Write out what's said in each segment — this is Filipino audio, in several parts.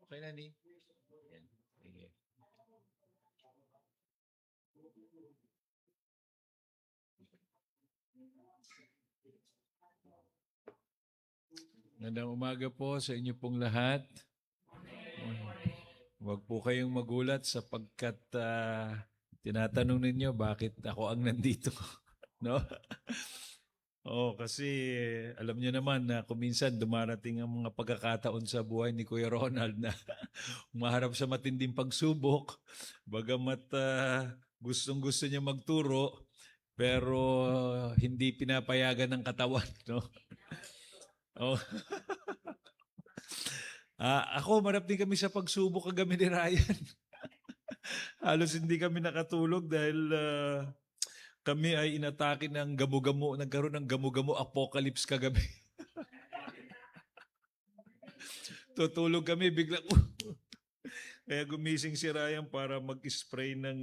Okay na, Ni? Yan. Sige. Magandang umaga po sa inyo pong lahat. Huwag po kayong magulat sapagkat tinatanong ninyo bakit ako ang nandito. No? Oo, kasi alam niyo naman na kuminsan dumarating ang mga pagkakataon sa buhay ni Kuya Ronald na umaharap sa matinding pagsubok, bagamat gustong-gusto niya magturo, pero hindi pinapayagan ng katawan, no? Oh. Ako, marap din kami sa pagsubok kagabi ni Ryan. Halos hindi kami nakatulog dahil kami ay inatake ng gamu-gamu, nagkaroon ng gamu-gamu apocalypse kagabi. Tutulog kami, biglang, kaya gumising si Ryan para mag-spray ng...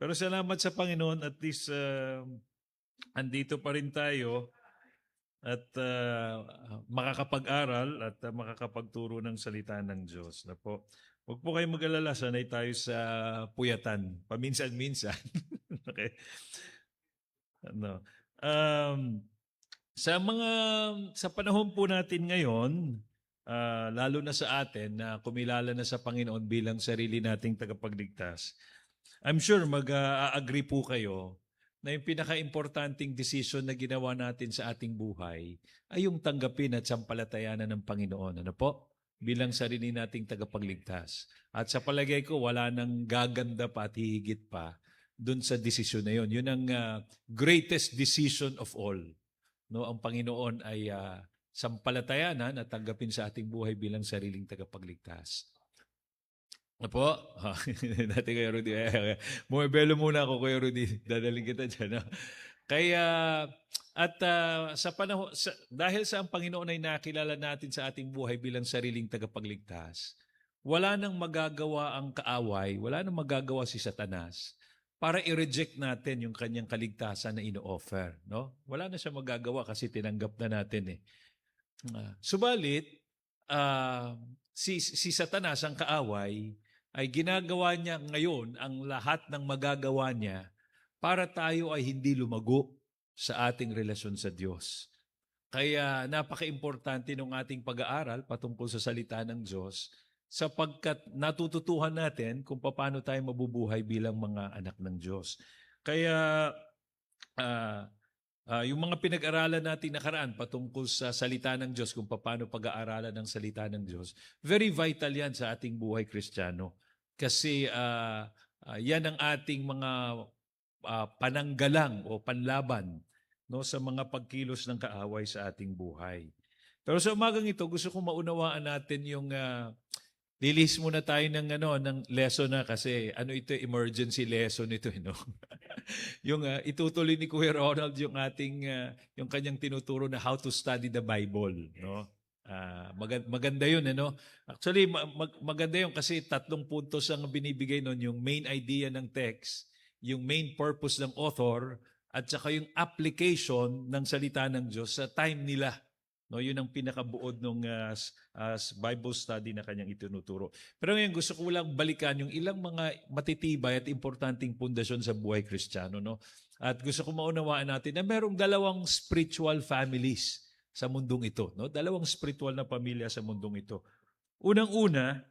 pero salamat sa Panginoon, at least andito pa rin tayo at makakapag-aral at makakapagturo ng salita ng Diyos. Na po. Huwag po kayong mag-alala, sanay tayo sa puyatan, paminsan-minsan. Okay. Ano? Sa panahon po natin ngayon, lalo na sa atin na kumilala na sa Panginoon bilang sarili nating tagapagligtas, I'm sure mag-agree po kayo na yung pinaka-importanting decision na ginawa natin sa ating buhay ay yung tanggapin at sampalatayanan ng Panginoon. Ano po? Bilang sarili nating tagapagligtas. At sa palagay ko, wala nang gaganda pa at hihigit pa dun sa desisyon na yun. Yun ang greatest decision of all. No, ang Panginoon ay sampalatayanan at tanggapin sa ating buhay bilang sariling tagapagligtas. Apo? Dati Kuya Rudy. Bumibelo muna ako, Kuya Rudy. Dadaling kita dyan. No? Kaya, at sa panahon, dahil sa ang Panginoon ay nakilala natin sa ating buhay bilang sariling tagapagligtas, wala nang magagawa ang kaaway, wala nang magagawa si Satanas para i-reject natin yung kanyang kaligtasan na ino-offer. No? Wala na siya magagawa kasi tinanggap na natin eh. Subalit, si Satanas, ang kaaway, ay ginagawa niya ngayon ang lahat ng magagawa niya para tayo ay hindi lumago sa ating relasyon sa Diyos. Kaya napaka-importante ng ating pag-aaral patungkol sa salita ng Diyos sapagkat natututuhan natin kung paano tayo mabubuhay bilang mga anak ng Diyos. Kaya yung mga pinag-aralan natin nakaraan patungkol sa salita ng Diyos, kung paano pag-aaralan ng salita ng Diyos, very vital yan sa ating buhay Kristiyano. Kasi yan ang ating mga pananggalang o panlaban, no, sa mga pagkilos ng kaaway sa ating buhay. Pero sa umagang ito, gusto kong maunawaan natin yung lilis muna tayo ng lesson na kasi ito, emergency lesson ito, no? Yung itutuloy ni Kuya Ronald yung ating yung kanyang tinuturo na how to study the Bible, no? Maganda yun, ano? Actually, maganda yun kasi 3 puntos ang binibigay nun, yung main idea ng text, yung main purpose ng author, at saka yung application ng salita ng Diyos sa time nila. No, yun ang pinakabuod ng Bible study na kanyang itinuturo. Pero ngayon gusto ko lang balikan yung ilang mga matitibay at importanteng pundasyon sa buhay Kristiyano, no? At gusto ko maunawaan natin na merong 2 spiritual families sa mundong ito. No? Dalawang spiritual na pamilya sa mundong ito. Unang-una,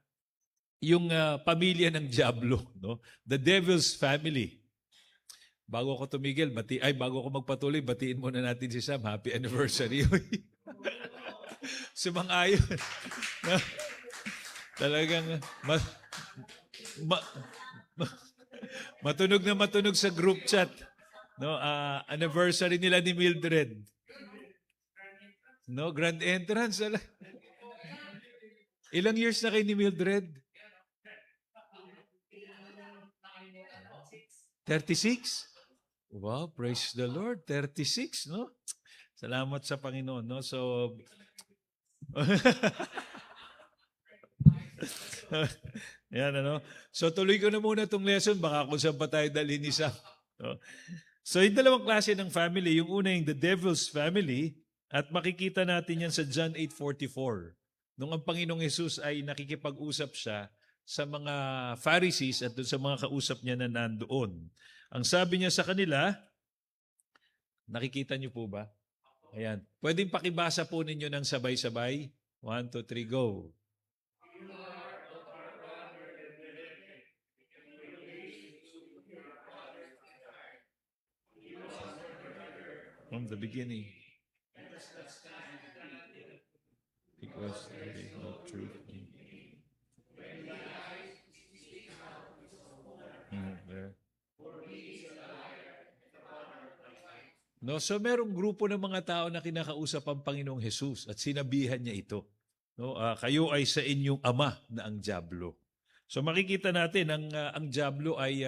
yung pamilya ng Diablo. No? The devil's family. Bago ako tumigil, bago ako magpatuloy, batiin muna natin si Sam. Happy anniversary. Sumang-ayon. No? Talagang ma- matunog sa group chat. No, anniversary nila ni Mildred. No, grand entrance. Ilang years na kayo ni Mildred? 36? Wow, praise the Lord. 36, no? Salamat sa Panginoon, no? So, yan, ano? So, tuloy ko na muna itong lesson. Baka kung saan pa tayo dalhin ni Sam. No? So, yung dalawang klase ng family. Yung una yung the devil's family. At makikita natin yan sa John 8:44. Nung ang Panginoong Jesus ay nakikipag-usap siya sa mga Pharisees at dun sa mga kausap niya na nandoon. Ang sabi niya sa kanila, nakikita niyo po ba? Ayan. Pwedeng pakibasa po ninyo ng sabay-sabay. 1, 2, 3, go. From the beginning. Because there is no truth in there. No, so merong grupo ng mga tao na kinakausap ang Panginoong Jesus at sinabihan niya ito. No, kayo ay sa inyong ama na ang Diablo. So makikita natin ang Diablo ay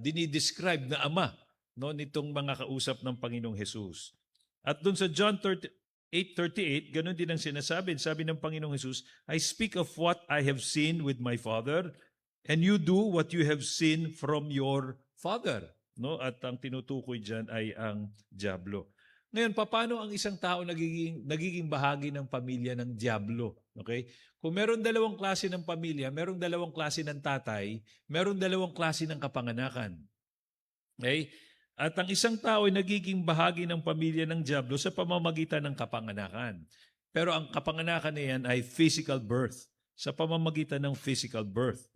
dinidescribe na ama, no, nitong mga kausap ng Panginoong Jesus. At doon sa John 8:38, ganun din ang sinasabi. Sabi ng Panginoong Jesus, I speak of what I have seen with my Father, and you do what you have seen from your father. No? At ang tinutukoy dyan ay ang Diablo. Ngayon, paano ang isang tao nagiging bahagi ng pamilya ng Diablo? Okay? Kung meron dalawang klase ng pamilya, meron dalawang klase ng tatay, meron dalawang klase ng kapanganakan. Okay? At ang isang tao ay nagiging bahagi ng pamilya ng Diablo sa pamamagitan ng kapanganakan. Pero ang kapanganakan na yan ay physical birth. Sa pamamagitan ng physical birth.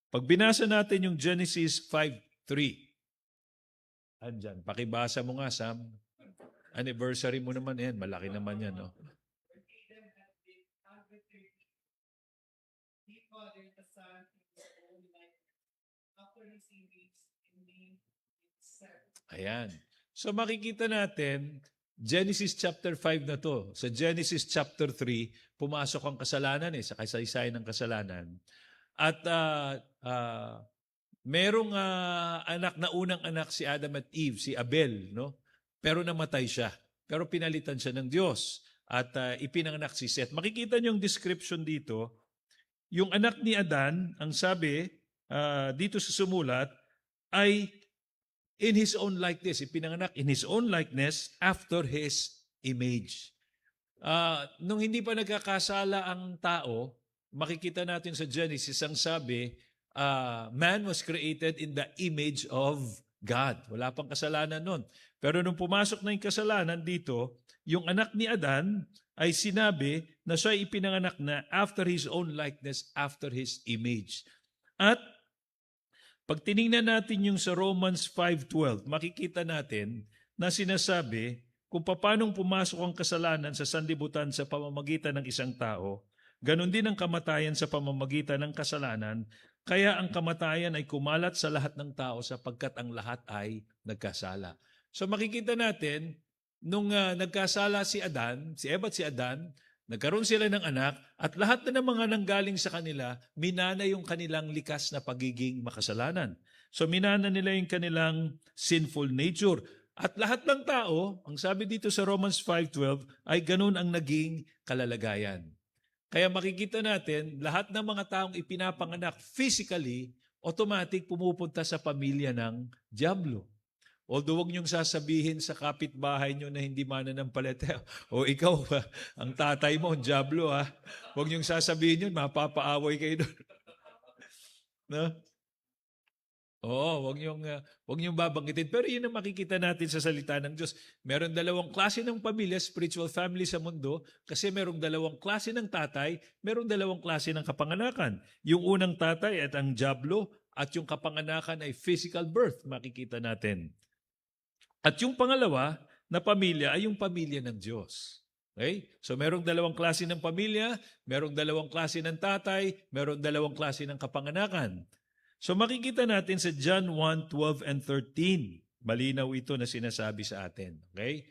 Pag binasa natin yung Genesis 5:3, andyan, pakibasa mo nga, Sam. Anniversary mo naman yan. Malaki naman yan, no? Ayan. So makikita natin, Genesis chapter 5 na to. Sa Genesis chapter 3, pumasok ang kasalanan sa kasaysayan ng kasalanan. At merong anak na unang anak si Adam at Eve, si Abel, no? Pero namatay siya. Pero pinalitan siya ng Diyos at ipinanganak si Seth. Makikita niyo yung description dito. Yung anak ni Adan, ang sabi dito sa sumulat, ay in his own likeness. Ipinanganak in his own likeness after his image. Nung hindi pa nagkakasala ang tao, makikita natin sa Genesis, ang sabi, man was created in the image of God. Wala pang kasalanan nun. Pero nung pumasok na yung kasalanan dito, yung anak ni Adan ay sinabi na siya ipinanganak na after his own likeness, after his image. At pag tinignan natin yung sa Romans 5:12, makikita natin na sinasabi kung paanong pumasok ang kasalanan sa sanlibutan sa pamamagitan ng isang tao, ganon din ang kamatayan sa pamamagitan ng kasalanan, kaya ang kamatayan ay kumalat sa lahat ng tao sapagkat ang lahat ay nagkasala. So makikita natin, nung nagkasala si Adan, si Eva at si Adan, nagkaroon sila ng anak at lahat na ng mga nanggaling sa kanila, minana yung kanilang likas na pagiging makasalanan. So minana nila yung kanilang sinful nature. At lahat ng tao, ang sabi dito sa Romans 5:12, ay ganun ang naging kalalagayan. Kaya makikita natin, lahat ng mga taong ipinapanganak physically, automatic pumupunta sa pamilya ng Diablo. Although huwag niyong sasabihin sa kapitbahay niyo na hindi mananampalataya, o ikaw, ang tatay mo, ang Diablo, ha? Huwag niyong sasabihin yun, mapapaaway kayo doon. No? Oo, wag niyong babanggitin. Pero yun ang makikita natin sa salita ng Diyos. Meron dalawang klase ng pamilya, spiritual family sa mundo, kasi merong dalawang klase ng tatay, merong dalawang klase ng kapanganakan. Yung unang tatay at ang diablo, at yung kapanganakan ay physical birth, makikita natin. At yung pangalawa na pamilya ay yung pamilya ng Diyos. Okay? So merong dalawang klase ng pamilya, merong dalawang klase ng tatay, merong dalawang klase ng kapanganakan. So makikita natin sa John 1:12 and 13. Malinaw ito na sinasabi sa atin. Okay?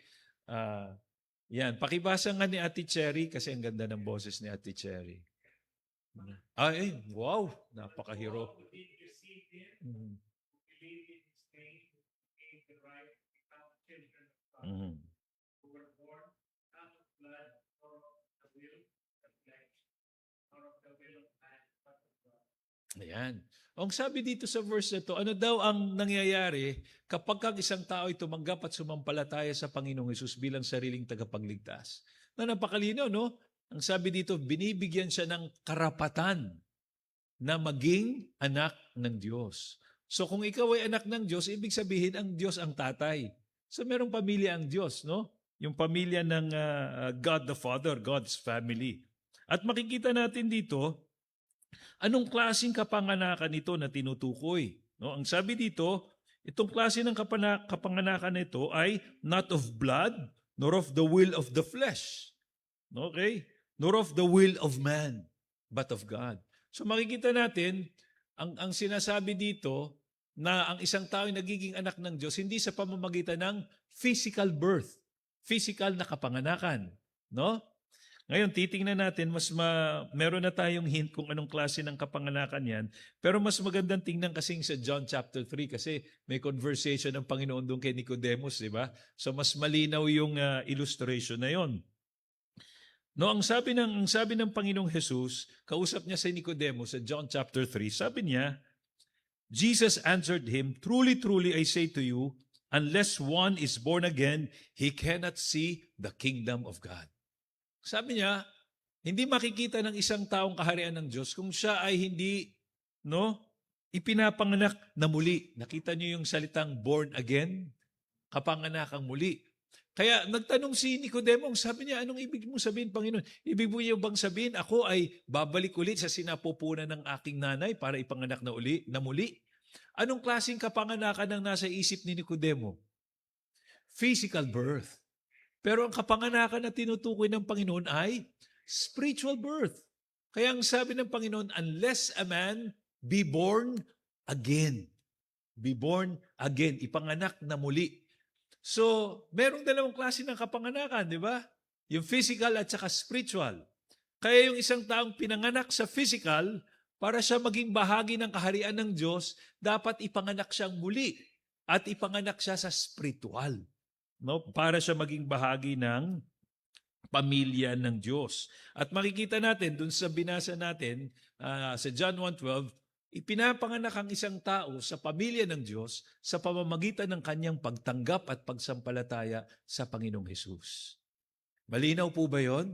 Yan. Pakibasa nga ni Ate Cherry kasi ang ganda ng boses ni Ate Cherry. Ay, wow. Napakahiro. Mm. Mm. Ayan. Ang sabi dito sa verse na to, ano daw ang nangyayari kapag ang isang tao ay tumanggap at sumampalataya sa Panginoong Hesus bilang sariling tagapagligtas? Na napakalinaw, no? Ang sabi dito, binibigyan siya ng karapatan na maging anak ng Diyos. So kung ikaw ay anak ng Diyos, ibig sabihin ang Diyos ang tatay. So merong pamilya ang Diyos, no? Yung pamilya ng God the Father, God's family. At makikita natin dito, anong klaseng kapanganakan ito na tinutukoy? No, ang sabi dito, itong klase ng kapanganakan nito ay not of blood, nor of the will of the flesh. Okay? Nor of the will of man, but of God. So makikita natin, ang sinasabi dito, na ang isang tao ay nagiging anak ng Diyos, hindi sa pamamagitan ng physical birth, physical na kapanganakan. No? Ngayon, titingnan natin, meron na tayong hint kung anong klase ng kapanganakan yan. Pero mas magandang tingnan kasing sa John chapter 3 kasi may conversation ng Panginoon doon kay Nicodemus, di ba? So mas malinaw yung illustration na yon. No, ang sabi ng Panginoong Jesus, kausap niya si Nicodemus sa John chapter 3, sabi niya, Jesus answered him, "Truly, truly, I say to you, unless one is born again, he cannot see the kingdom of God." Sabi niya, hindi makikita ng isang taong kaharian ng Diyos kung siya ay hindi, no, ipinapanganak na muli. Nakita niyo yung salitang born again? Kapanganakang muli. Kaya nagtanong si Nicodemo, sabi niya, anong ibig mong sabihin, Panginoon? Ibig mo niyo bang sabihin, ako ay babalik ulit sa sinapupunan ng aking nanay para ipanganak na muli? Anong klaseng kapanganakan ang nasa isip ni Nicodemo? Physical birth. Pero ang kapanganakan na tinutukoy ng Panginoon ay spiritual birth. Kaya ang sabi ng Panginoon, unless a man be born again. Be born again. Ipanganak na muli. So, merong dalawang klase ng kapanganakan, di ba? Yung physical at saka spiritual. Kaya yung isang taong pinanganak sa physical, para siya maging bahagi ng kaharian ng Diyos, dapat ipanganak siyang muli at ipanganak siya sa spiritual. No, para siya maging bahagi ng pamilya ng Diyos. At makikita natin dun sa binasa natin sa John 1:12, ipinapanganak ang isang tao sa pamilya ng Diyos sa pamamagitan ng kanyang pagtanggap at pagsampalataya sa Panginoong Hesus. Malinaw po ba 'yon?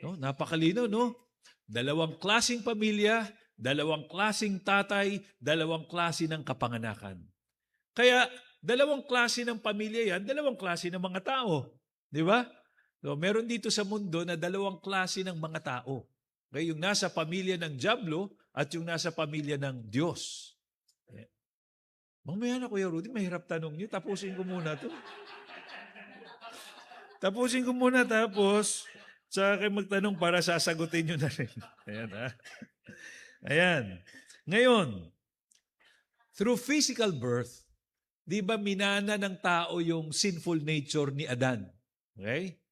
No, napakalinaw, no? Dalawang klaseng pamilya, dalawang klaseng tatay, dalawang klase ng kapanganakan. Kaya dalawang klase ng pamilya yan, dalawang klase ng mga tao. Di ba? So, meron dito sa mundo na dalawang klase ng mga tao. Okay? Yung nasa pamilya ng Diablo at yung nasa pamilya ng Diyos. Mamaya na, Kuya Rudy, mahirap tanong niyo. Tapusin ko muna to. Tapusin ko muna tapos saka kayo magtanong para sasagutin nyo na rin. Ayan, ha? Ayan. Ngayon, through physical birth, di ba minana ng tao yung sinful nature ni Adan? Okay?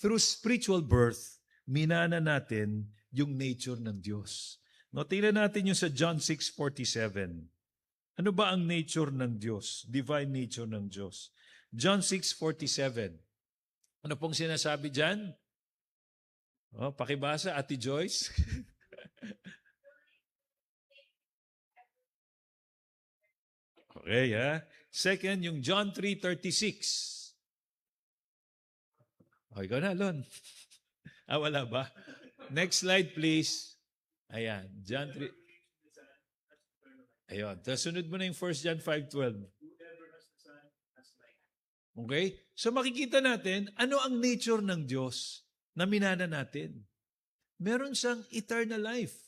Through spiritual birth, minana natin yung nature ng Diyos. No, tingnan natin yung sa John 6:47. Ano ba ang nature ng Diyos? Divine nature ng Diyos. John 6:47. Ano pong sinasabi dyan? Oh, pakibasa, Ate Joyce. Okay, ha? Second, yung John 3:36. O, ikaw na, Lon. Wala ba? Next slide, please. Ayan, John 3. Ayun. Tapos sunod mo na yung 1 John 5:12. Okay? So makikita natin, ano ang nature ng Diyos na minana natin? Meron siyang eternal life.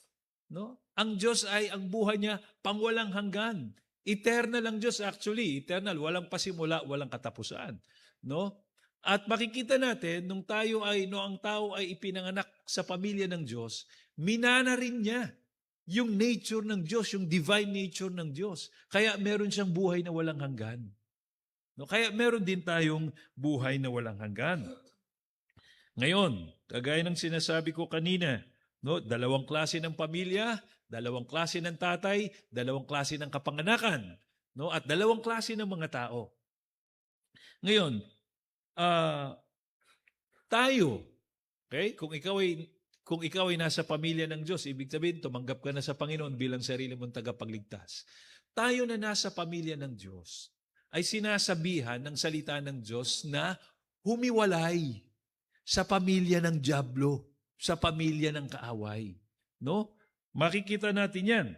No? Ang Diyos ay, ang buhay niya, pangwalang hanggan. Eternal ang Diyos actually. Eternal. Walang pasimula, walang katapusan. No? At makikita natin, nung ang tao ay ipinanganak sa pamilya ng Diyos, minana rin niya yung nature ng Diyos, yung divine nature ng Diyos. Kaya meron siyang buhay na walang hanggan. No, kaya meron din tayong buhay na walang hanggan. Ngayon, kagaya ng sinasabi ko kanina, no, dalawang klase ng pamilya, dalawang klase ng tatay, dalawang klase ng kapanganakan, no, at dalawang klase ng mga tao. Ngayon, tayo, okay? Kung ikaw ay nasa pamilya ng Diyos, ibig sabihin tumanggap ka na sa Panginoon bilang sarili mong tagapagligtas. Tayo na nasa pamilya ng Diyos ay sinasabihan ng salita ng Diyos na humiwalay sa pamilya ng dyablo, sa pamilya ng kaaway. No? Makikita natin yan.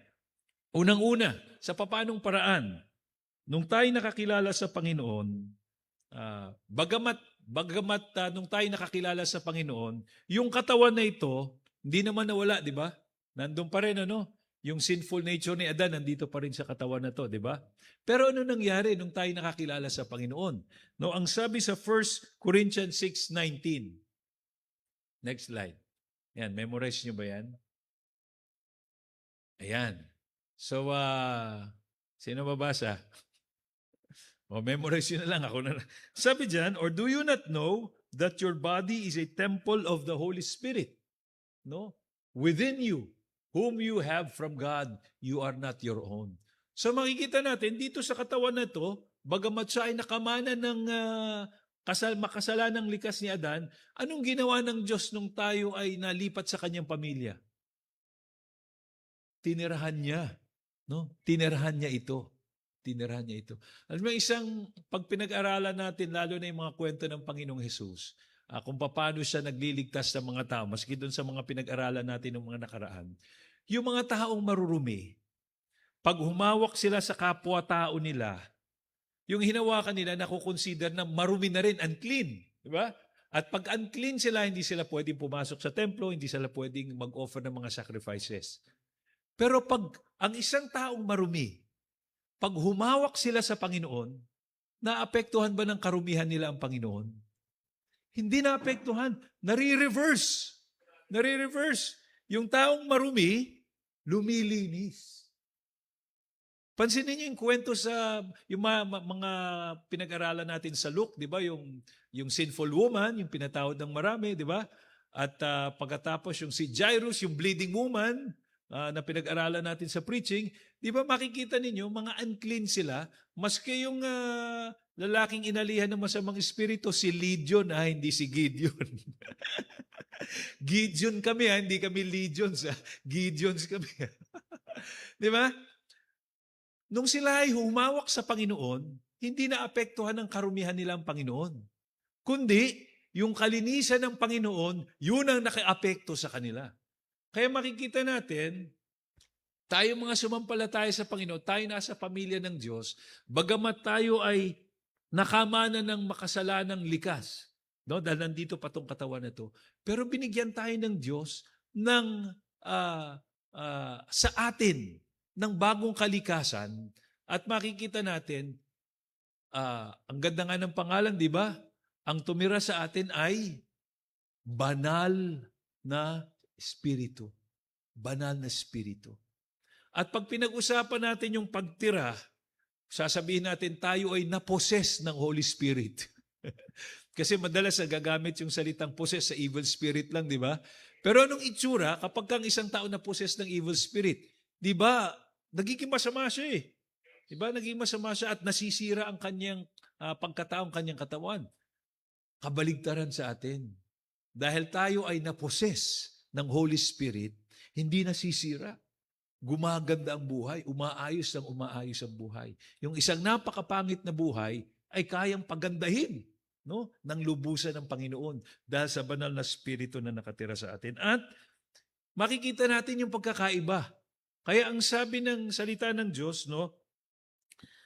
Unang-una, sa papanong paraan, nung tayo nakakilala sa Panginoon, bagamat nung tayo nakakilala sa Panginoon, yung katawan na ito, hindi naman nawala, di ba? Nandun pa rin, ano? Yung sinful nature ni Adan, nandito pa rin sa katawan na to, di ba? Pero ano nangyari nung tayo nakakilala sa Panginoon? No, ang sabi sa 1 Corinthians 6:19. Next slide. Yan, memorize nyo ba yan? Ayan. So, sino babasa? O, memorize yun na lang. Ako na. Sabi dyan, or do you not know that your body is a temple of the Holy Spirit? No? Within you, whom you have from God, you are not your own. So makikita natin, dito sa katawan na to, bagamat siya ay nakamana ng makasalanang likas ni Adan, anong ginawa ng Diyos nung tayo ay nalipat sa kanyang pamilya? Tinirahan niya. No? Tinirahan niya ito. Tinirahan niya ito. Alam mo, pag pinag-aralan natin, lalo na yung mga kwento ng Panginoong Hesus, kung paano siya nagliligtas sa mga tao, maski doon sa mga pinag-aralan natin ng mga nakaraan, yung mga taong marurumi, pag humawak sila sa kapwa-tao nila, yung hinawakan nila, nakukonsider na marumi na rin, unclean. Diba? At pag unclean sila, hindi sila pwedeng pumasok sa templo, hindi sila pwedeng mag-offer ng mga sacrifices. Pero pag ang isang taong marumi, pag humawak sila sa Panginoon, naapektuhan ba ng karumihan nila ang Panginoon? Hindi naapektuhan. Nare-reverse. Nare-reverse. Yung taong marumi, lumilinis. Pansinin niyo yung kwento sa yung mga pinag-aralan natin sa Luke, di ba? Yung sinful woman, yung pinatawad ng marami, di ba? At pagkatapos yung si Jairus, yung bleeding woman, na pinag-aralan natin sa preaching, di ba makikita ninyo, mga unclean sila, maski yung lalaking inalihan ng masamang espiritu, si Legion, hindi si Gideon. Gideon kami, hindi kami legions. Gideons kami. Di ba? Nung sila ay humawak sa Panginoon, hindi naapektuhan ng karumihan nila ang Panginoon. Kundi, yung kalinisan ng Panginoon, yun ang nakaapekto sa kanila. Kaya makikita natin, tayo mga sumampalataya sa Panginoon, tayo nasa pamilya ng Diyos, bagamat tayo ay nakamana ng makasalanang likas, no? Dahil nandito pa itong katawan na ito, pero binigyan tayo ng Diyos ng sa atin, ng bagong kalikasan, at makikita natin, ang ganda nga ng pangalan, di ba? Ang tumira sa atin ay banal na Espiritu. Banal na Espiritu. At pag pinag-usapan natin yung pagtira, sasabihin natin tayo ay naposes ng Holy Spirit. Kasi madalas nagagamit yung salitang possess sa evil spirit lang, di ba? Pero anong itsura kapag kang isang tao na possess ng evil spirit? Di ba? Nagiging masama siya eh. Di ba? Nagiging masama siya at nasisira ang kanyang pagkataong kanyang katawan. Kabaligtaran sa atin. Dahil tayo ay naposes ng Holy Spirit, hindi nasisira. Gumaganda ang buhay, umaayos ang buhay. Yung isang napakapangit na buhay ay kayang pagandahin, no, ng lubusan ng Panginoon dahil sa banal na Espiritu na nakatira sa atin. At makikita natin yung pagkakaiba Kaya ang sabi ng salita ng Diyos, no,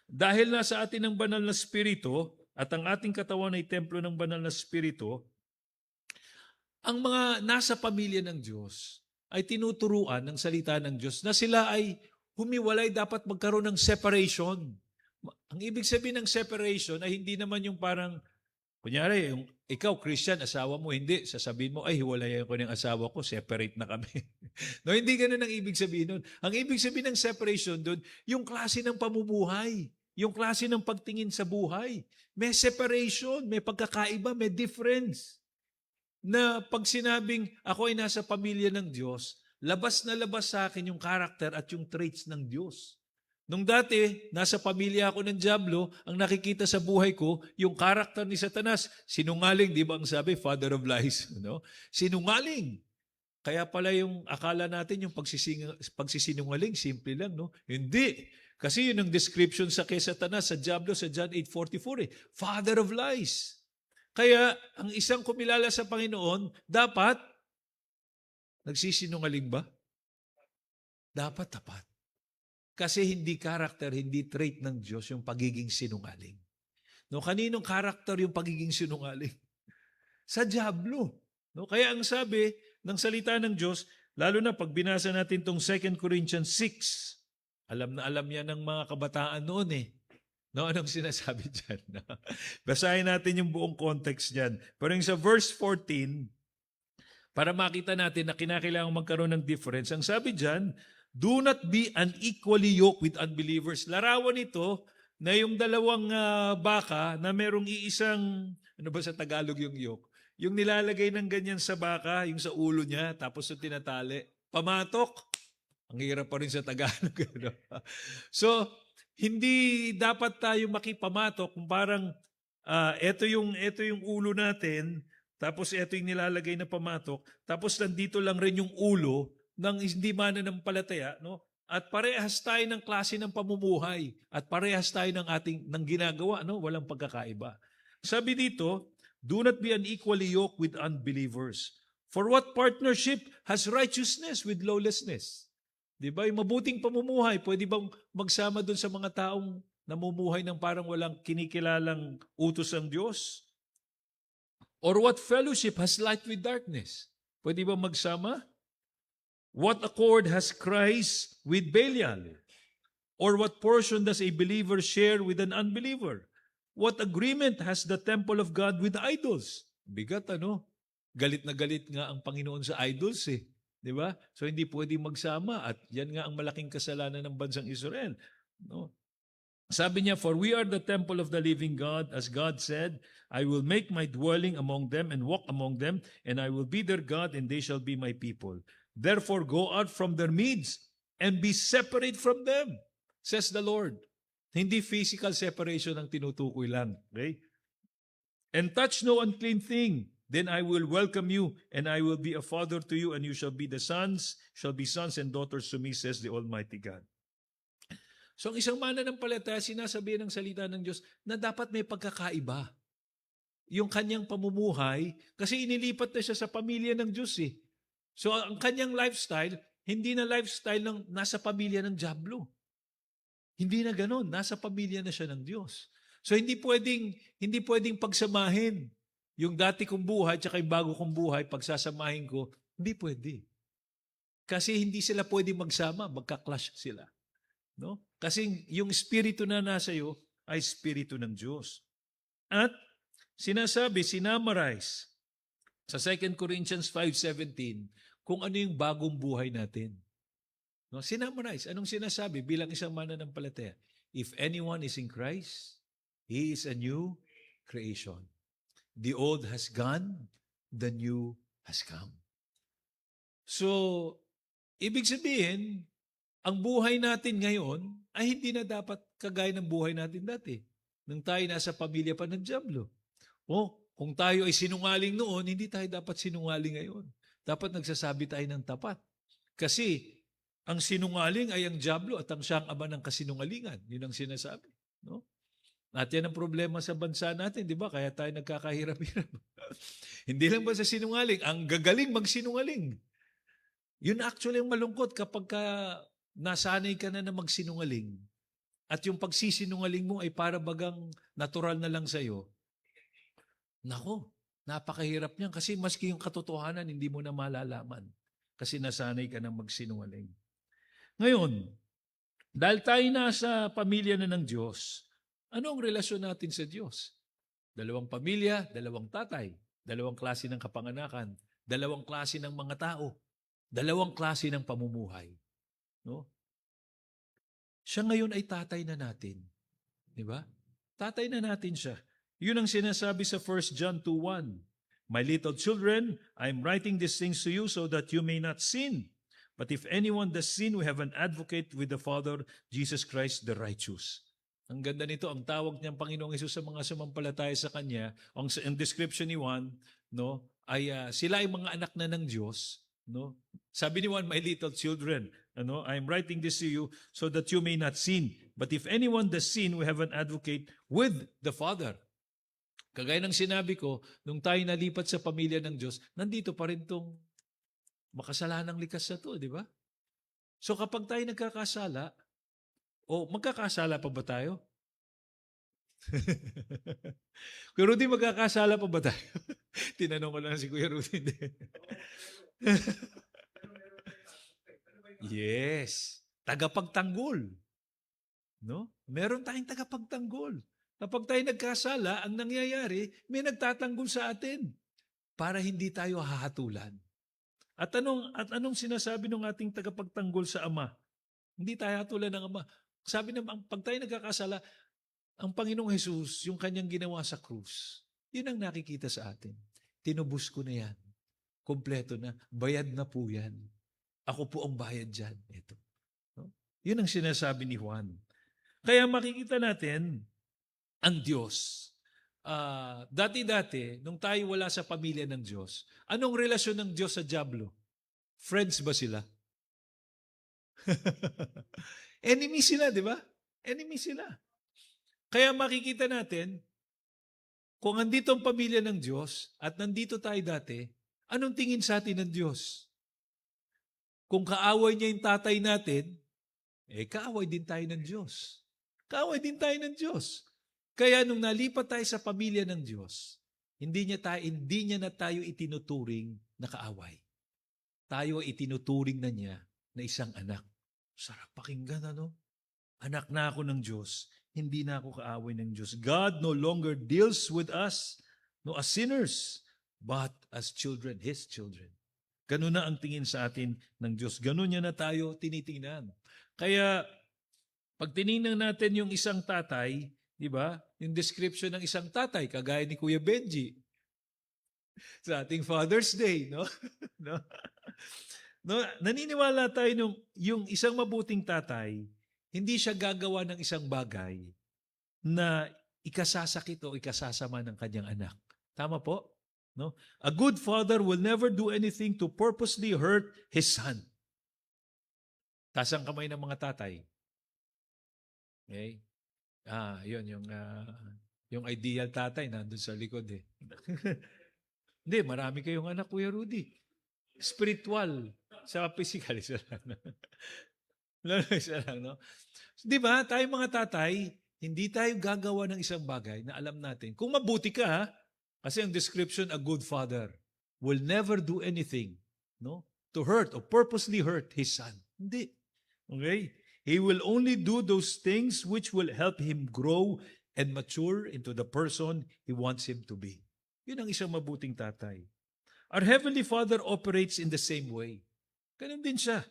dahil nasa atin ang banal na spirito at ang ating katawan ay templo ng banal na spirito, ang mga nasa pamilya ng Diyos ay tinuturuan ng salita ng Diyos na sila ay humiwalay, dapat magkaroon ng separation. Ang ibig sabihin ng separation ay hindi naman yung parang, kunyari, yung ikaw, Christian, asawa mo, hindi. Sasabihin mo, ay, hiwalayan ko ng asawa ko, separate na kami. No, hindi ganun ang ibig sabihin nun. Ang ibig sabihin ng separation doon, yung klase ng pamumuhay, yung klase ng pagtingin sa buhay. May separation, may pagkakaiba, may difference. Na pag sinabing ako ay nasa pamilya ng Diyos, labas na labas sa akin yung character at yung traits ng Diyos. Nung dati, nasa pamilya ako ng Diablo, ang nakikita sa buhay ko, yung character ni Satanas, sinungaling, di ba ang sabi, father of lies, no? Sinungaling. Kaya pala yung akala natin yung pagsisinungaling, simple lang, no? Hindi. Kasi yun ang description sa kay Satanas, sa Diablo, sa John 8:44, father of lies. Kaya, ang isang kumilala sa Panginoon, dapat, nagsisinungaling ba? Dapat tapat. Kasi hindi karakter, hindi trait ng Diyos yung pagiging sinungaling. No, kaninong karakter yung pagiging sinungaling? Sa Diablo. No, kaya ang sabi ng salita ng Diyos, lalo na pag binasa natin tong 2 Corinthians 6, alam na alam yan ng mga kabataan noon eh. No, anong sinasabi dyan? Basahin natin yung buong context dyan. Pero yung sa verse 14, para makita natin na kinakailangan magkaroon ng difference, ang sabi dyan, do not be unequally yoked with unbelievers. Larawan ito na yung dalawang baka na merong iisang, ano ba sa Tagalog yung yoke? Yung nilalagay ng ganyan sa baka, yung sa ulo niya, tapos yung tinatali. Pamatok. Ang hirap pa rin sa Tagalog. So, hindi dapat tayo makipamatok kung parang ito yung ulo natin, tapos ito yung nilalagay na pamatok, tapos nandito lang rin yung ulo ng hindi mananampalataya, no? At parehas tayo ng klase ng pamumuhay at parehas tayo ng ginagawa, no? Walang pagkakaiba. Sabi dito, do not be unequally yoked with unbelievers. For what partnership has righteousness with lawlessness? Di ba? Yung mabuting pamumuhay, pwede bang magsama doon sa mga taong namumuhay ng parang walang kinikilalang utos ng Diyos? Or what fellowship has light with darkness? Pwede bang magsama? What accord has Christ with Belial? Or what portion does a believer share with an unbeliever? What agreement has the temple of God with idols? Bigat, ano? Galit na galit nga ang Panginoon sa idols eh. Di ba? So hindi pwedeng magsama at yan nga ang malaking kasalanan ng bansang Israel. No? Sabi niya, for we are the temple of the living God, as God said, I will make my dwelling among them and walk among them, and I will be their God, and they shall be my people. Therefore go out from their midst and be separate from them, says the Lord. Hindi physical separation ang tinutukoy lang. Okay? And touch no unclean thing. Then I will welcome you, and I will be a father to you, and you shall be shall be sons and daughters to me, says the Almighty God. So ang isang mananampalataya, sinasabihan ng salita ng Diyos na dapat may pagkakaiba. Yung kanyang pamumuhay, kasi inilipat na siya sa pamilya ng Diyos eh. So ang kanyang lifestyle, hindi na lifestyle ng nasa pamilya ng Diablo. Hindi na ganoon, nasa pamilya na siya ng Diyos. So hindi pwedeng pagsamahin yung dati kong buhay at yung bago kong buhay, pagsasamahin ko, hindi pwede. Kasi hindi sila pwede magsama, magka-clash sila. No? Kasi yung spirito na nasa iyo ay spirito ng Diyos. At sinamarize sa 2 Corinthians 5:17 kung ano yung bagong buhay natin. No? Sinamarize. Anong sinasabi bilang isang mananampalataya? If anyone is in Christ, he is a new creation. The old has gone, the new has come. So, ibig sabihin, ang buhay natin ngayon ay hindi na dapat kagaya ng buhay natin dati. Nung tayo nasa pamilya pa ng Diablo. O, kung tayo ay sinungaling noon, hindi tayo dapat sinungaling ngayon. Dapat nagsasabi tayo ng tapat. Kasi, ang sinungaling ay ang Diablo at ang siyang ama ng kasinungalingan. Yun ang sinasabi. No? At yan ang problema sa bansa natin, di ba? Kaya tayo nagkakahirap-hirap. Hindi lang ba sa sinungaling, ang gagaling magsinungaling. Yun actually ang malungkot kapag nasanay ka na magsinungaling at yung pagsisinungaling mo ay para bagang natural na lang sa'yo, nako, napakahirap niyan kasi maski yung katotohanan hindi mo na malalaman kasi nasanay ka na magsinungaling. Ngayon, dahil tayo nasa pamilya na ng Diyos, ano ang relasyon natin sa Diyos? Dalawang pamilya, dalawang tatay, dalawang klase ng kapanganakan, dalawang klase ng mga tao, dalawang klase ng pamumuhay. No? Siya ngayon ay tatay na natin. Di ba? Tatay na natin siya. Yun ang sinasabi sa 1 John 2:1. My little children, I am writing these things to you so that you may not sin. But if anyone does sin, we have an advocate with the Father, Jesus Christ the righteous. Ang ganda nito, ang tawag niyang Panginoong Hesus sa mga sumampalataya sa Kanya, ang description ni Juan, no, ay sila ay mga anak na ng Diyos. No? Sabi ni Juan, my little children, I am writing this to you so that you may not sin. But if anyone does sin, we have an advocate with the Father. Kagaya ng sinabi ko, nung tayo nalipat sa pamilya ng Diyos, nandito pa rin itong makasalanang likas na to, di ba? So kapag tayo nagkakasala, magkakasala pa ba tayo? Kuya Rudy, magkakasala pa ba tayo? Tinanong ko lang si Kuya Rudy. Yes. Tagapagtanggol. No? Meron tayong tagapagtanggol. Kapag tayo nagkasala, ang nangyayari, may nagtatanggol sa atin para hindi tayo hahatulan. At anong sinasabi ng ating tagapagtanggol sa Ama? Hindi tayo hatulan ng Ama. Sabi naman, pag tayo nagkakasala, ang Panginoong Hesus, yung kanyang ginawa sa krus, yun ang nakikita sa atin. Tinubos ko na yan. Kompleto na. Bayad na po yan. Ako po ang bayad dyan. Ito. No? Yun ang sinasabi ni Juan. Kaya makikita natin, ang Diyos. Dati-dati, nung tayo wala sa pamilya ng Diyos, anong relasyon ng Diyos sa dyablo? Friends ba sila? Enemy sila, di ba? Enemy sila. Kaya makikita natin, kung andito ang pamilya ng Diyos at nandito tayo dati, anong tingin sa atin ng Diyos? Kung kaaway niya yung tatay natin, kaaway din tayo ng Diyos. Kaaway din tayo ng Diyos. Kaya nung nalipat tayo sa pamilya ng Diyos, hindi niya na tayo itinuturing na kaaway. Tayo ay itinuturing na niya na isang anak. Sarap pakinggan, ano? Anak na ako ng Diyos, hindi na ako kaaway ng Diyos. God no longer deals with us as sinners, but as children, His children. Ganun na ang tingin sa atin ng Diyos. Ganun niya na tayo tinitingnan. Kaya, pag tinignan natin yung isang tatay, di ba? Yung description ng isang tatay, kagaya ni Kuya Benji, sa ating Father's Day, no? No? No, naniniwala tayo yung isang mabuting tatay, hindi siya gagawa ng isang bagay na ikasasakit o ikasasama ng kanyang anak. Tama po? No? A good father will never do anything to purposely hurt his son. Taas ang kamay ng mga tatay. Okay? Yun, yung ideal tatay nandun sa likod eh. Hindi, marami kayong anak, Kuya Rudy. Spiritual. Sa physical, isa lang. Isa lang, no? Di ba, tayo mga tatay, hindi tayo gagawa ng isang bagay na alam natin. Kung mabuti ka, ha? Kasi ang description, a good father will never do anything, no, to hurt or purposely hurt his son. Hindi. Okay? He will only do those things which will help him grow and mature into the person he wants him to be. Yun ang isang mabuting tatay. Our Heavenly Father operates in the same way. Ganun din siya.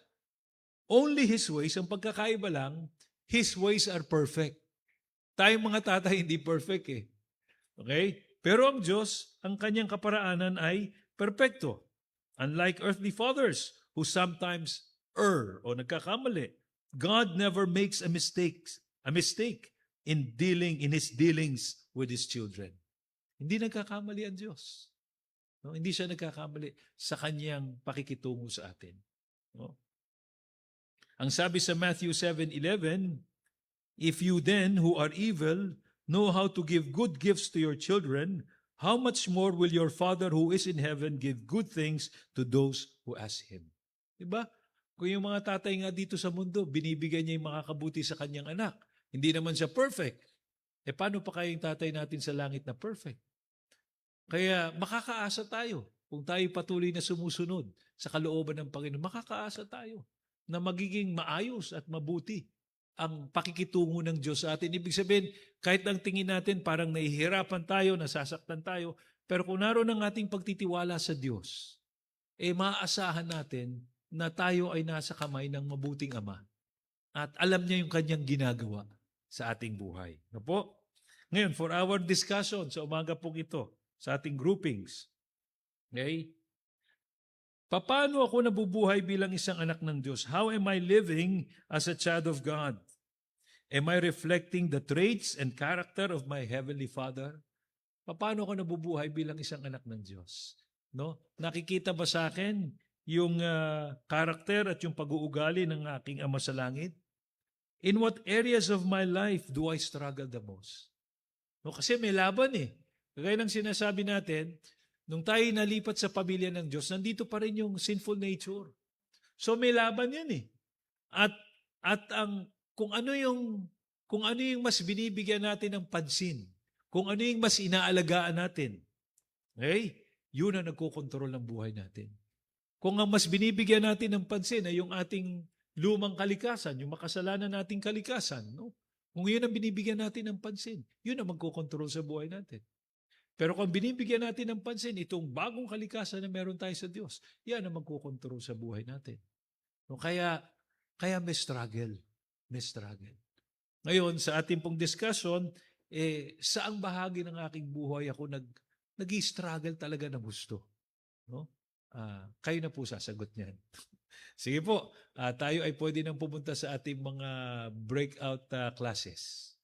Only His ways, ang pagkakaiba lang, His ways are perfect. Tayong mga tatay hindi perfect eh. Okay? Pero ang Diyos, ang kanyang kaparaanan ay perfecto. Unlike earthly fathers who sometimes err o nagkakamali, God never makes a mistake in His dealings with His children. Hindi nagkakamali ang Diyos. No? Hindi siya nagkakamali sa kanyang pakikitungo sa atin. No? Ang sabi sa Matthew 7:11, if you then who are evil know how to give good gifts to your children, how much more will your Father who is in heaven give good things to those who ask Him? Diba? Kung yung mga tatay nga dito sa mundo, binibigyan niya yung makakabuti sa kanyang anak. Hindi naman siya perfect. Paano pa kaya yung tatay natin sa langit na perfect? Kaya makakaasa tayo. Kung tayo patuloy na sumusunod sa kalooban ng Panginoon, makakaasa tayo na magiging maayos at mabuti ang pakikitungo ng Diyos sa atin. Ibig sabihin, kahit ang tingin natin parang nahihirapan tayo, nasasaktan tayo, pero kung naroon ang ating pagtitiwala sa Diyos, maaasahan natin na tayo ay nasa kamay ng mabuting Ama at alam niya yung kanyang ginagawa sa ating buhay. No po? Ngayon, for our discussion sa umaga pong ito, sa ating groupings, okay? Paano ako nabubuhay bilang isang anak ng Diyos? How am I living as a child of God? Am I reflecting the traits and character of my Heavenly Father? Paano ako nabubuhay bilang isang anak ng Diyos? No? Nakikita ba sa akin yung karakter at yung pag-uugali ng aking Ama sa langit? In what areas of my life do I struggle the most? No, kasi may laban eh. Kagaya ng sinasabi natin, nung tayo nalipat sa pamilya ng Diyos, nandito pa rin yung sinful nature. So may laban yan eh. At ang kung ano yung mas binibigyan natin ng pansin, kung ano yung mas inaalagaan natin, okay? Yun ang nagkokontrol ng buhay natin. Kung ang mas binibigyan natin ng pansin ay yung ating lumang kalikasan, yung makasalanan nating kalikasan, no? Kung yun ang binibigyan natin ng pansin, yun ang magkokontrol sa buhay natin. Pero kung binibigyan natin ng pansin, itong bagong kalikasan na meron tayo sa Diyos, yan ang magkokontrol sa buhay natin. No, kaya may struggle. May struggle. Ngayon, sa ating pong discussion, saang bahagi ng aking buhay ako nag-i-struggle talaga na gusto? No? Kayo na po sasagot niyan. Sige po, tayo ay pwede nang pumunta sa ating mga breakout classes.